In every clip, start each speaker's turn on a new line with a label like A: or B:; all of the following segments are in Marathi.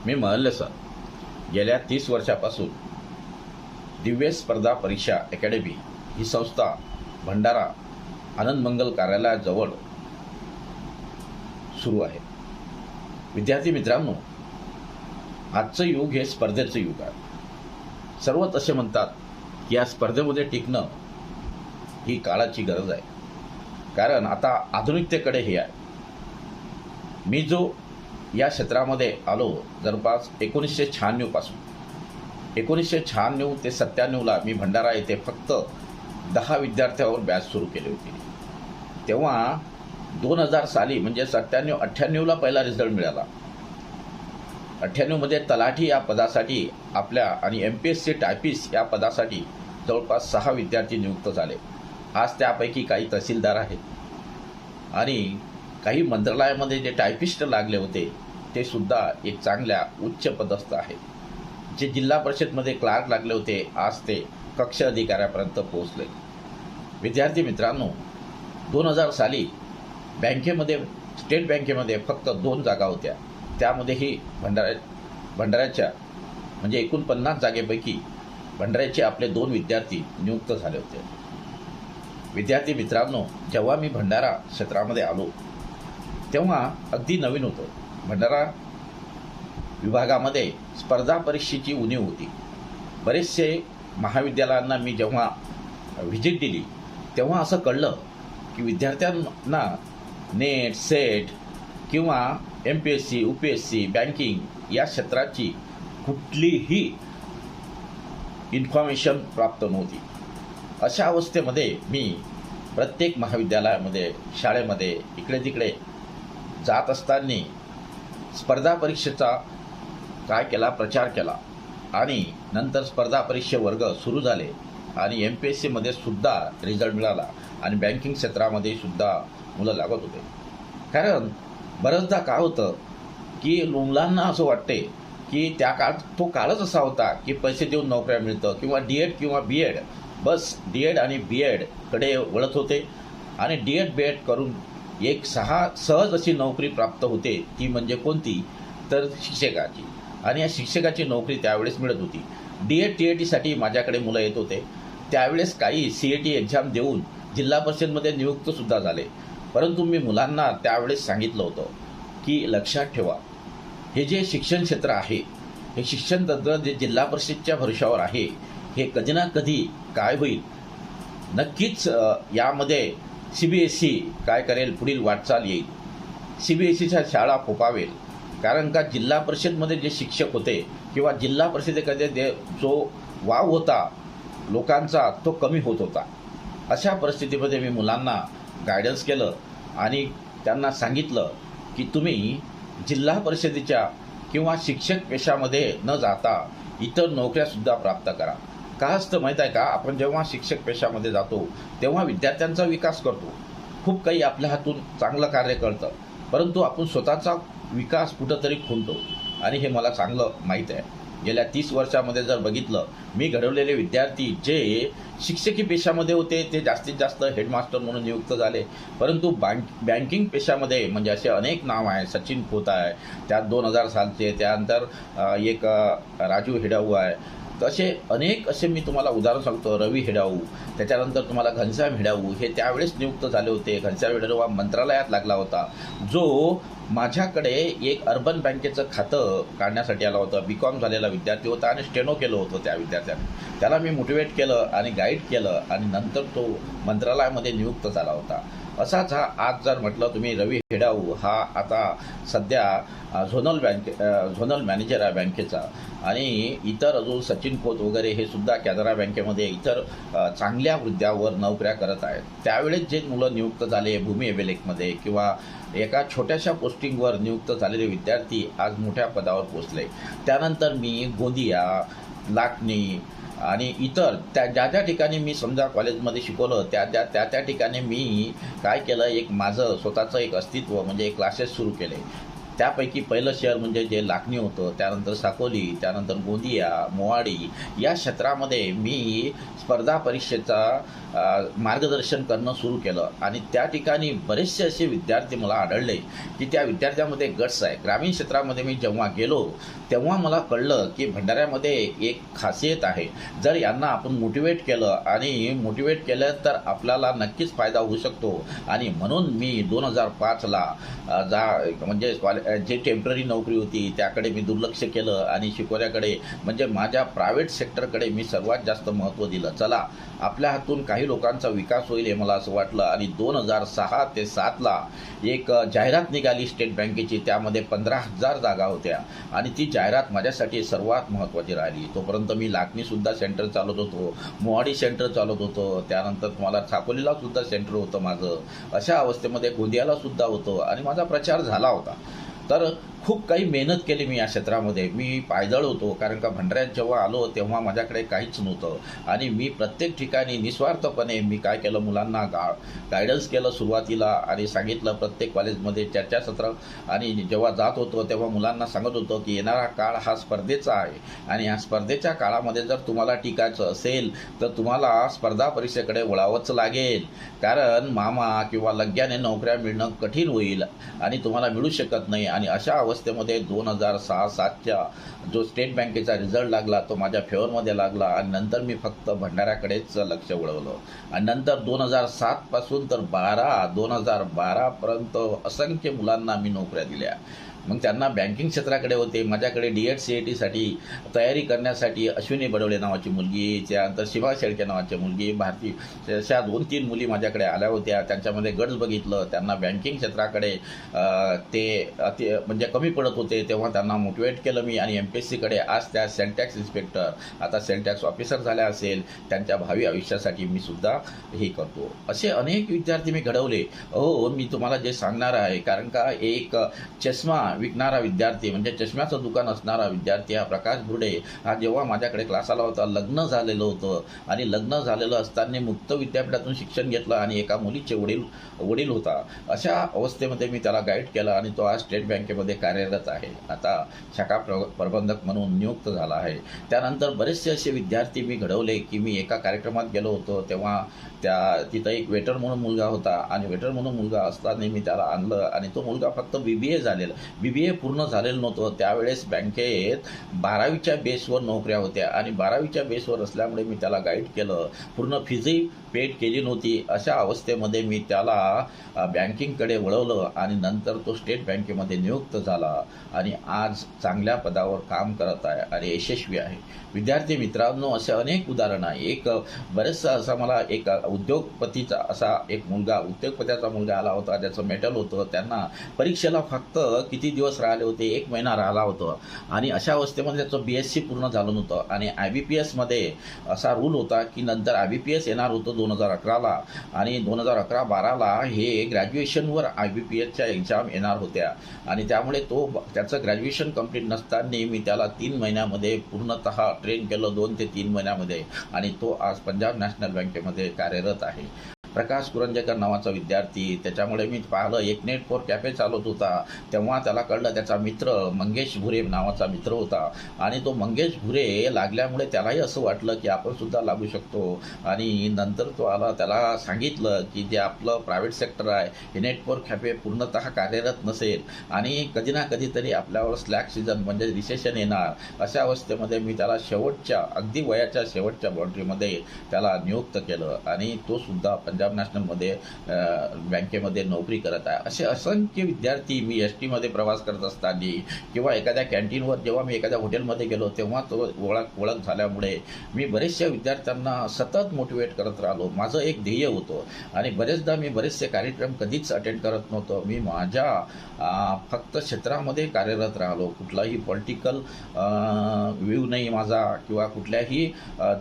A: मी महल्ले सर गेल्या 30 वर्षापासून दिव्य स्पर्धा परीक्षा अकॅडमी ही संस्था भंडारा आनंद मंगल कार्यालयाजवळ सुरू आहे। विद्यार्थी मित्रांनो, आजचं युग हे स्पर्धेचं युग आहे। सर्वच असे म्हणतात की या स्पर्धेमध्ये टिकणं ही काळाची गरज आहे, कारण आता आधुनिकतेकडे हे आहे। मी जो या क्षेत्रामध्ये आलो जवळपास 1996 पासून 1996 ते 97ला मी भंडारा येथे फक्त 10 विद्यार्थ्यांवर बॅच सुरू केली होती। तेव्हा 2000 साली म्हणजे 97-98ला पहिला रिझल्ट मिळाला। 98मध्ये तलाठी या पदासाठी आपल्या आणि MPSC टायपिस्ट या पदासाठी जवळपास 6 विद्यार्थी नियुक्त झाले। आज त्यापैकी काही तहसीलदार आहेत आणि काही मंत्रालयामध्ये जे टायपिस्ट लागले होते ते सुद्धा एक चांगल्या उच्च पदस्थ आहेत। जे जिल्हा परिषदमध्ये क्लार्क लागले होते आज ते कक्ष अधिकाऱ्यापर्यंत पोहोचले। विद्यार्थी मित्रांनो, 2000 साली बँकेमध्ये स्टेट बँकेमध्ये फक्त 2 जागा होत्या। त्यामध्येही भंडाऱ्याच्या म्हणजे एकूण 50 जागेपैकी भंडाऱ्याचे आपले 2 विद्यार्थी नियुक्त झाले होते। विद्यार्थी मित्रांनो, जेव्हा मी भंडारा क्षेत्रामध्ये आलो तेव्हा अगदी नवीन होतं। भंडारा विभागामध्ये स्पर्धा परीक्षेची उणीव होती। बरेचसे महाविद्यालयांना मी जेव्हा व्हिजिट दिली तेव्हा असं कळलं की विद्यार्थ्यांना नेट सेट किंवा MPSC UPSC बँकिंग या क्षेत्राची कुठलीही इन्फॉर्मेशन प्राप्त नव्हती। अशा अवस्थेमध्ये मी प्रत्येक महाविद्यालयामध्ये शाळेमध्ये इकडे तिकडे जात असताना स्पर्धा परीक्षेचा काय केला प्रचार केला आणि नंतर स्पर्धा परीक्षे वर्ग सुरू झाले आणि MPSCमध्ये सुद्धा रिझल्ट मिळाला आणि बँकिंग क्षेत्रामध्ये सुद्धा मुलं लागत होते। कारण बरेचदा काय होतं की मुलांना असं वाटते की त्या काळात तो काळच असा होता की पैसे देऊन नोकऱ्या मिळतं किंवा D.Ed किंवा B.Ed बस D.Ed आणि B.Ed कडे वळत होते आणि D.Ed B.Ed करून एक सहज अशी नोकरी प्राप्त होते। ती म्हणजे कोणती तर शिक्षकाची, आणि या शिक्षकाची नोकरी त्यावेळेस मिळत होती। D.Ed TETसाठी माझ्याकडे मुलं येत होते। त्यावेळेस काही CET एक्झाम देऊन जिल्हा परिषदमध्ये नियुक्तसुद्धा झाले। परंतु मी मुलांना त्यावेळेस सांगितलं होतं की लक्षात ठेवा, हे जे शिक्षण क्षेत्र आहे हे शिक्षण तंत्र जे जिल्हा परिषदच्या भरोशावर आहे हे कधी ना कधी काय होईल, नक्कीच यामध्ये CBSE काय करेल, पुढील वाटचाल येईल। CBSEच्या शाळा फोपावेल, कारण का जिल्हा परिषदमध्ये जे शिक्षक होते किंवा जिल्हा परिषदेकडे जो वाव होता लोकांचा तो कमी होत होता। अशा परिस्थितीमध्ये मी मुलांना गायडन्स केलं आणि त्यांना सांगितलं की तुम्ही जिल्हा परिषदेच्या किंवा शिक्षक पेशामध्ये न जाता इतर नोकऱ्यासुद्धा प्राप्त करा। का असतं माहीत आहे का, आपण जेव्हा शिक्षक पेशामध्ये जातो तेव्हा विद्यार्थ्यांचा विकास करतो, खूप काही आपल्या हातून चांगलं कार्य करतं, परंतु आपण स्वतःचा विकास कुठंतरी खुंटतो आणि हे मला चांगलं माहीत आहे। गेल्या 30 वर्षामध्ये जर बघितलं, मी घडवलेले विद्यार्थी जे शिक्षकी पेशामध्ये होते ते जास्तीत जास्त हेडमास्टर म्हणून नियुक्त झाले, परंतु बँकिंग पेशामध्ये म्हणजे असे अनेक नाव आहे। सचिन खोत आहे, त्यात 2000 सालचे, त्यानंतर एक राजू हेडाऊ आहे, तसे अनेक असे मी तुम्हाला उदाहरण सांगतो। रवी हेडाऊ, त्याच्यानंतर तुम्हाला घनश्याम हेडाऊ, हे त्यावेळेस नियुक्त झाले होते। घनश्याम हेडाऊ हा मंत्रालयात लागला होता, जो माझ्याकडे एक अर्बन बँकेचं खातं काढण्यासाठी आला होता। BCom झालेला विद्यार्थी होता आणि स्टेनो केलं होतं त्या विद्यार्थ्याने। त्याला मी मोटिवेट केलं आणि गाईड केलं आणि नंतर तो मंत्रालयामध्ये नियुक्त झाला होता। असाच हा आज जर म्हटलं तुम्ही रवी हेडाऊ हा आता सध्या झोनल मॅनेजर आहे बँकेचा, आणि इतर अजून सचिन खोत वगैरे हे सुद्धा कॅनरा बँकेमध्ये इतर चांगल्या हुद्द्यावर नोकऱ्या करत आहेत। त्यावेळेस जे मुलं नियुक्त झाले भूमी अभिलेखमध्ये किंवा एका छोट्याशा पोस्टिंगवर नियुक्त झालेले विद्यार्थी आज मोठ्या पदावर पोचले। त्यानंतर मी गोंदिया, लाखनी आणि इतर ज्या ठिकाणी मी समजा कॉलेजमध्ये शिकवलं त्या ठिकाणी मी काय केलं, एक माझं स्वतःचं एक अस्तित्व म्हणजे क्लासेस सुरू केले। त्यापैकी पहिलं शहर म्हणजे जे लाखनी होतं, त्यानंतर साकोली, त्यानंतर गोंदिया, मोहाडी या क्षेत्रामध्ये मी स्पर्धा परीक्षेचा मार्गदर्शन करणं सुरू केलं आणि त्या ठिकाणी बरेचसे असे विद्यार्थी मला आढळले की त्या विद्यार्थ्यांमध्ये गट्स आहे. ग्रामीण क्षेत्रामध्ये मी जेव्हा गेलो तेव्हा मला कळलं की भंडाऱ्यामध्ये एक खासियत आहे. जर यांना आपण मोटिवेट केलं आणि मोटिवेट केलं तर आपल्याला नक्कीच फायदा होऊ शकतो. आणि म्हणून मी 2005ला म्हणजे जे टेम्पररी नोकरी होती त्याकडे मी दुर्लक्ष केलं आणि शिकवण्याकडे म्हणजे माझ्या प्रायव्हेट सेक्टरकडे मी सर्वात जास्त महत्त्व दिलं. चला आपल्या हातून काही लोकांचा विकास होईल हे मला असं वाटलं. आणि 2006 ते 2007ला एक जाहिरात निघाली स्टेट बँकेची, त्यामध्ये 15,000 जागा होत्या आणि ती जाहिरात माझ्यासाठी सर्वात महत्त्वाची राहिली. तोपर्यंत मी लाखनीसुद्धा सेंटर चालवत होतो, मोहाडी सेंटर चालवत होतो, त्यानंतर तुम्हाला साकोलीला सुद्धा सेंटर होतं माझं, अशा अवस्थेमध्ये गोंदियाला सुद्धा होतं आणि माझा प्रचार झाला होता. तर खूप काही मेहनत केली मी या क्षेत्रामध्ये. मी पायदळ होतो, कारण का भंडाऱ्यात जेव्हा आलो तेव्हा माझ्याकडे काहीच नव्हतं आणि मी प्रत्येक ठिकाणी निस्वार्थपणे मी काय केलं, मुलांना गायडन्स केलं सुरुवातीला आणि सांगितलं प्रत्येक कॉलेजमध्ये चर्चासत्र. आणि जेव्हा जात होतो तेव्हा मुलांना सांगत होतो की येणारा काळ हा स्पर्धेचा आहे आणि या स्पर्धेच्या काळामध्ये जर तुम्हाला टिकायचं असेल तर तुम्हाला स्पर्धा परीक्षेकडे वळावंच लागेल, कारण मामा किंवा लग्ग्याने नोकऱ्या मिळणं कठीण होईल आणि तुम्हाला मिळू शकत नाही. आणि अशा अवस्थेमध्ये 2006-07च्या जो स्टेट बँकेचा रिझल्ट लागला तो माझ्या फेवरमध्ये लागला आणि नंतर मी फक्त भंडाऱ्याकडेच लक्ष वळवलं. आणि नंतर 2007 पासून तर 2012पर्यंत असंख्य मुलांना मी नोकऱ्या दिल्या. मग त्यांना बँकिंग क्षेत्राकडे होते. माझ्याकडे DED CET तयारी करण्यासाठी अश्विनी बडोले नावाची मुलगी, त्यानंतर शिवा शेळके नावाची मुलगी, भारती, अशा 2-3 मुली माझ्याकडे आल्या होत्या. त्यांच्यामध्ये गट्स बघितलं, त्यांना बँकिंग क्षेत्राकडे ते म्हणजे कमी पडत होते तेव्हा त्यांना मोटिवेट केलं मी आणि MPSCकडे आज त्या सेल टॅक्स इन्स्पेक्टर, आता सेल टॅक्स ऑफिसर झाल्या असेल, त्यांच्या भावी आयुष्यासाठी मी सुद्धा हे करतो. असे अनेक विद्यार्थी मी घडवले. मी तुम्हाला जे सांगणार आहे, कारण का एक चष्मा विकणारा विद्यार्थी म्हणजे चष्म्याचं दुकान असणारा विद्यार्थी हा प्रकाश भुर्डे हा जेव्हा माझ्याकडे क्लास आला होता, लग्न झालेलं होतं आणि लग्न झालेलं असताना मुक्त विद्यापीठातून शिक्षण घेतलं आणि एका मुलीचे वडील होता. अशा अवस्थेमध्ये मी त्याला गाईड केलं आणि तो आज स्टेट बँकेमध्ये कार्यरत आहे. आता शाखा प्रबंधक म्हणून नियुक्त झाला आहे. त्यानंतर बरेचसे असे विद्यार्थी मी घडवले की मी एका कार्यक्रमात गेलो होतो तेव्हा तिथं एक वेटर म्हणून मुलगा होता आणि वेटर म्हणून मुलगा असताना मी त्याला आणलं आणि तो मुलगा फक्त BBA पूर्ण झालेलं नव्हतं. त्यावेळेस बँकेत 12वीच्या बेसवर नोकऱ्या होत्या आणि 12वीच्या बेसवर असल्यामुळे मी त्याला गाईड केलं. पूर्ण फीजही पेड केली नव्हती. अशा अवस्थेमध्ये मी त्याला बँकिंगकडे वळवलं आणि नंतर तो स्टेट बँकेमध्ये नियुक्त झाला आणि आज चांगल्या पदावर काम करत आहे आणि यशस्वी आहे. विद्यार्थी मित्रांनो, असे अनेक उदाहरणं आहे. एक बरेचसा असा मला एक उद्योगपत्याचा मुलगा आला होता, ज्याचं मेटल होतं. त्यांना परीक्षेला फक्त किती दिवस राहिले होते, 1 महिना राहिला होता आणि अशा अवस्थेमध्ये त्याचं BSc पूर्ण झालं नव्हतं. आणि IBPSमध्ये असा रूल होता की नंतर IBPS येणार होतं 2011ला आणि 2011-12ला हे ग्रॅज्युएशनवर IBPSच्या एक्झाम येणार होत्या आणि त्यामुळे त्याचं ग्रॅज्युएशन कंप्लीट नसताना मी त्याला 3 महिन्यामध्ये पूर्णतः ट्रेन केलं, 2 ते 3 महिन्यामध्ये. आणि तो आज पंजाब नॅशनल बँकेमध्ये कार्यरत आहे. प्रकाश कुरंजेकर नावाचा विद्यार्थी, त्याच्यामुळे मी पाहिलं एक नेट फॉर कॅफे चालवत होता तेव्हा त्याला कळलं त्याचा मित्र मंगेश भुरे नावाचा मित्र होता आणि तो मंगेश भुरे लागल्यामुळे त्यालाही असं वाटलं की आपण सुद्धा लागू शकतो. आणि नंतर तो आला, त्याला सांगितलं की जे आपलं प्रायव्हेट सेक्टर आहे हे नेट फॉर कॅफे पूर्णतः कार्यरत नसेल आणि कधी ना कधीतरी आपल्यावर स्लॅक सीझन म्हणजे रिसेशन येणार. अशा अवस्थेमध्ये मी त्याला अगदी वयाच्या शेवटच्या बाउंड्रीमध्ये त्याला नियुक्त केलं आणि तो सुद्धा पंजाब नॅशनलमध्ये बँकेमध्ये नोकरी करत आहे. असे असंख्य विद्यार्थी मी STमध्ये प्रवास करत असताना किंवा एखाद्या कॅन्टीनवर जेव्हा मी एखाद्या हॉटेलमध्ये गेलो तेव्हा तो ओळख झाल्यामुळे मी बरेचशा विद्यार्थ्यांना सतत मोटिवेट करत राहिलो. माझं एक ध्येय होतं आणि बरेचदा मी बरेचसे कार्यक्रम कधीच अटेंड करत नव्हतो. मी माझ्या फक्त क्षेत्रामध्ये कार्यरत राहिलो. कुठलाही पॉलिटिकल व्ह्यू नाही माझा किंवा कुठल्याही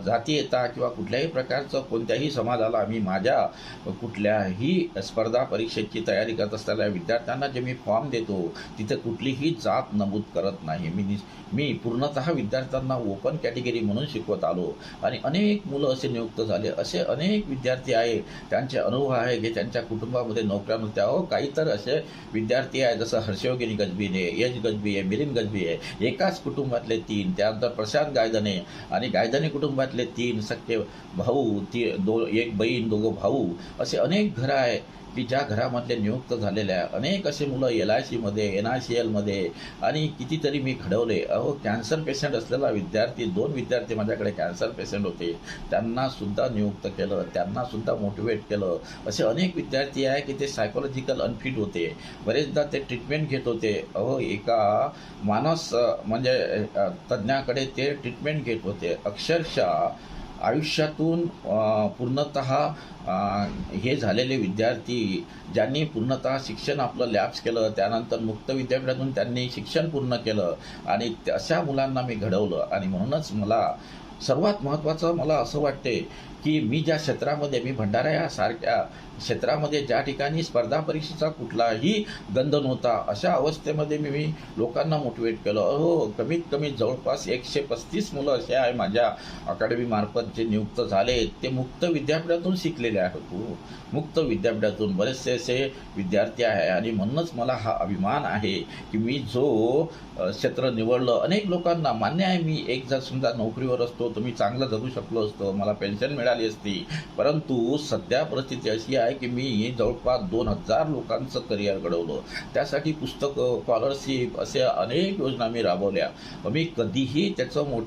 A: जातीयता किंवा कुठल्याही प्रकारचं कोणत्याही समाजाला मी माझ्या कुठल्याही स्पर्धा परीक्षेची तयारी करत असलेल्या विद्यार्थ्यांना जे मी फॉर्म देतो तिथे कुठलीही जात नमूद करत नाही. मी पूर्णतः विद्यार्थ्यांना ओपन कॅटेगरी म्हणून शिकवत आलो आणि अनेक मुलं असे नियुक्त झाले. असे अनेक विद्यार्थी आहे, त्यांचे अनुभव आहे की त्यांच्या कुटुंबामध्ये नोकऱ्या नव्हत्या. काही तर असे विद्यार्थी आहे जसं हर्षयोगिनी गजबी आहे, यश गजबी आहे, मिलिंद गजबी आहे, एकाच कुटुंबातले 3. त्यानंतर प्रशांत गायधने आणि गायधने कुटुंबातले 3 सख्खे भाऊ, एक बहीण, 2 भाऊ, असे अनेक घरं आहे की ज्या घरामधले नियुक्त झालेल्या अनेक असे मुलं LICमध्ये, NICLमध्ये आणि कितीतरी मी घडवले. कॅन्सर पेशंट असलेला विद्यार्थी, 2 विद्यार्थी माझ्याकडे कॅन्सर पेशंट होते, त्यांनासुद्धा नियुक्त केलं, त्यांनासुद्धा मोटिवेट केलं. असे अनेक विद्यार्थी आहे की ते सायकोलॉजिकल अनफिट होते, बरेचदा ते ट्रीटमेंट घेत होते. एका मानस म्हणजे तज्ज्ञाकडे ते ट्रीटमेंट घेत होते. अक्षरशः आयुष्यातून पूर्णतः हे झालेले विद्यार्थी ज्यांनी पूर्णतः शिक्षण आपलं लॅप्स केलं, त्यानंतर मुक्त विद्यापीठातून त्यांनी शिक्षण पूर्ण केलं आणि अशा मुलांना मी घडवलं. आणि म्हणूनच मला सर्वात महत्त्वाचं मला असं वाटते की मी ज्या क्षेत्रामध्ये, मी भंडारा यासारख्या क्षेत्रामध्ये ज्या ठिकाणी स्पर्धा परीक्षेचा कुठलाही गंध नव्हता, अशा अवस्थेमध्ये मी लोकांना मोटिवेट केलं. कमीत कमी जवळपास 135 मुलं असे आहे माझ्या अकॅडमीमार्फत जे नियुक्त झाले, ते मुक्त विद्यापीठातून शिकलेले आहेत. मुक्त विद्यापीठातून बरेचसे असे विद्यार्थी आहे आणि म्हणूनच मला हा अभिमान आहे की मी जो क्षेत्र निवडलं. अनेक लोकांना मान्य आहे, मी एक जर समजा नोकरीवर असतो तर मी चांगलं जगू शकलो असतो, मला पेन्शन मिळाली असती, परंतु सध्या परिस्थिती अशी आहे की मी जवळपास 2000 लोकांचं करिअर घडवलं. त्यासाठी पुस्तकं, स्कॉलरशिप असे अनेक योजना मी राबवल्या. मी कधीही त्याचं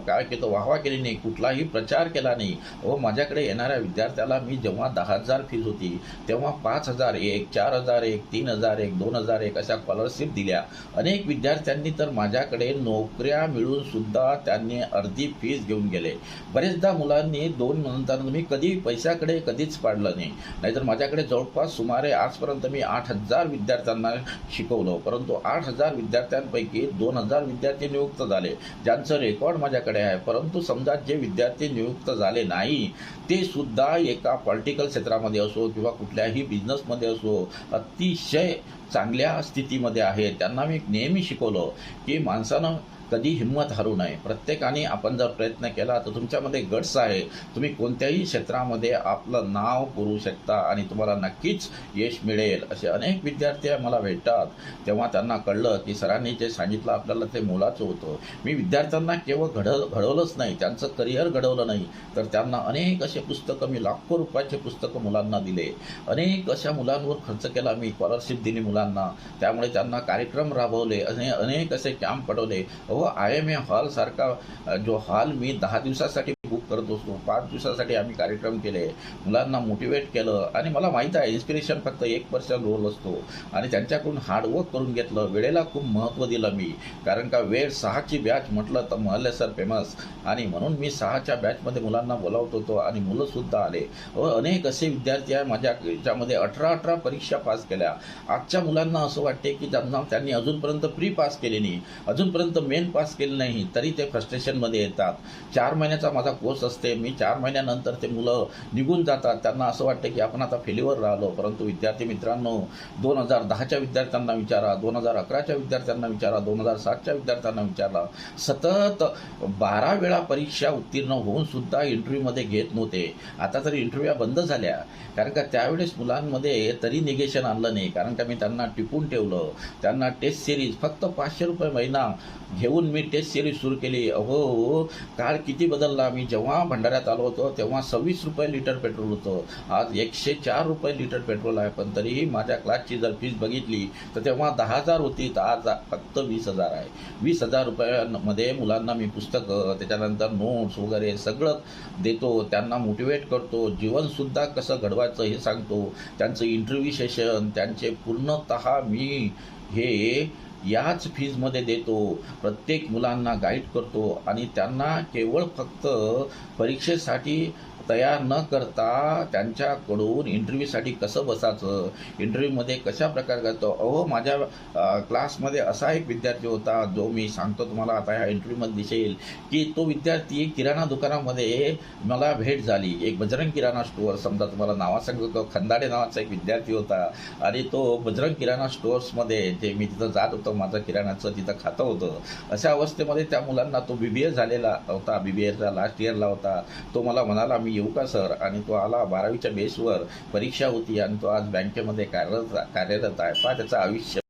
A: काय केलं, वाहवा केली नाही, कुठलाही प्रचार केला नाही. माझ्याकडे येणाऱ्या विद्यार्थ्याला मी जेव्हा 10,000 फीज होती तेव्हा 5,001, 4,001, 3,001, 2,001 अशा स्कॉलरशिप दिल्या. अनेक विद्यार्थ्यांनी तर माझ्याकडे नोकऱ्या मिळून सुद्धा त्यांनी अर्धी फीज घेऊन गेले. बरेचदा मुलांनी 2 नंतर मी कधी पैशाकडे कधीच पाडलं नाही. नाहीतर माझ्याकडे जवळपास सुमारे आजपर्यंत मी 8,000 विद्यार्थ्यांना शिकवलं, परंतु 8,000 विद्यार्थ्यांपैकी 2,000 विद्यार्थी नियुक्त झाले, ज्यांचं रेकॉर्ड माझ्याकडे आहे. परंतु समजा जे विद्यार्थी नियुक्त झाले नाही ते सुद्धा एका पॉलिटिकल क्षेत्रामध्ये असो किंवा कुठल्याही बिझनेसमध्ये असो अतिशय चांगल्या स्थितीमध्ये आहे. त्यांना मी नेहमी शिकवलं की माणसानं कधी हिंमत हरू नये. प्रत्येकाने आपण जर प्रयत्न केला तर तुमच्यामध्ये गट्स आहे, तुम्ही कोणत्याही क्षेत्रामध्ये आपलं नाव करू शकता आणि तुम्हाला नक्कीच यश मिळेल. असे अनेक विद्यार्थी मला भेटतात, तेव्हा त्यांना कळलं की सरांनी जे सांगितलं आपल्याला ते मोलाचं होतं. मी विद्यार्थ्यांना केवळ घडवलंच नाही, त्यांचं करिअर घडवलं नाही, तर त्यांना अनेक असे पुस्तकं, मी लाखो रुपयाचे पुस्तकं मुलांना दिले. अनेक अशा मुलांवर खर्च केला मी, स्कॉलरशिप दिली मुलांना, त्यामुळे त्यांना कार्यक्रम राबवले, अनेक असे कॅम्प पडवले. IMA हॉल सारखा जो हॉल मी 10 दिवसासाठी बुक करत असतो, 5 दिवसासाठी आम्ही कार्यक्रम केले, मुलांना मोटिवेट केलं. आणि मला माहीत आहे इन्स्पिरेशन फक्त 1% रोल असतो आणि त्यांच्याकडून हार्डवर्क करून घेतलं. वेळेला खूप महत्त्व दिलं मी, कारण का वेळ 6ची बॅच म्हटलं तर महल्ले सर फेमस, आणि म्हणून मी 6च्या बॅचमध्ये मुलांना बोलावत होतो आणि मुलंसुद्धा आले. अनेक असे विद्यार्थी आहे माझ्या याच्यामध्ये 18 परीक्षा पास केल्या. आजच्या मुलांना असं वाटते की त्यांनी अजूनपर्यंत प्री पास केली नाही, अजूनपर्यंत मेन पास केलं नाही, तरी ते फ्रस्ट्रेशनमध्ये येतात. 4 महिन्याचा माझा कोर्स असते, मी 4 महिन्यानंतर ते मुलं निघून जातात. त्यांना असं वाटतं की आपण आता फेल्युअर राहिलो. परंतु विद्यार्थी मित्रांनो, 2010च्या विद्यार्थ्यांना विचारा, 2011च्या विद्यार्थ्यांना विचारा, 2007च्या विद्यार्थ्यांना विचारा, सतत 12 वेळा परीक्षा उत्तीर्ण होऊन सुद्धा इंटरव्ह्यूमध्ये घेत नव्हते. आता तर इंटरव्ह्यू बंद झाल्या, कारण का त्यावेळेस मुलांमध्ये तरी निगेशन आणलं नाही, कारण का मी त्यांना टिपून ठेवलं. त्यांना टेस्ट सिरीज फक्त 500 रुपये महिना घेऊन मी टेस्ट सिरीज सुरू केली. काळ किती बदलला. मी जेव्हा भंडाऱ्यात आलो होतो तेव्हा 26 रुपये लिटर पेट्रोल होतं, आज 104 रुपये लिटर पेट्रोल आहे. पण तरीही माझ्या क्लासची जर फीस बघितली तर तेव्हा 10,000 होती, तर आज फक्त 20,000 आहे. 20,000 रुपयांमध्ये मुलांना मी पुस्तकं, त्याच्यानंतर नोट्स वगैरे सगळं देतो, त्यांना मोटिवेट करतो, जीवनसुद्धा कसं घडवायचं हे सांगतो, त्यांचं इंटरव्ह्यू सेशन, त्यांचे पूर्णतः मी हे याच फीजमध्ये देतो. प्रत्येक मुलांना गाईड करतो आणि त्यांना केवळ फक्त परीक्षेसाठी तयार न करता त्यांच्याकडून इंटरव्ह्यूसाठी कसं बसायचं, इंटरव्ह्यूमध्ये कशा प्रकारे करतो. अहो, माझ्या क्लासमध्ये असा एक विद्यार्थी होता, जो मी सांगतो तुम्हाला आता ह्या इंटरव्ह्यूमध्ये दिसेल, की तो विद्यार्थी किराणा दुकानामध्ये मला भेट झाली. एक बजरंग किराणा स्टोअर, समजा तुम्हाला नावासंगतो, खंदाडे नावाचा एक विद्यार्थी होता आणि तो बजरंग किराणा स्टोअर्समध्ये, जे मी तिथं जात होतो, माझं किराणाचं तिथं खातं होतं. अशा अवस्थेमध्ये त्या मुलांना, तो BBA झालेला होता, BBAचा लास्ट इयरला होता. तो मला म्हणाला, मी येऊ का सर? आणि तो आला. 12वीच्या बेसवर परीक्षा होती आणि तो आज बँकेमध्ये कार्यरत आहे. पहा त्याचं आयुष्य.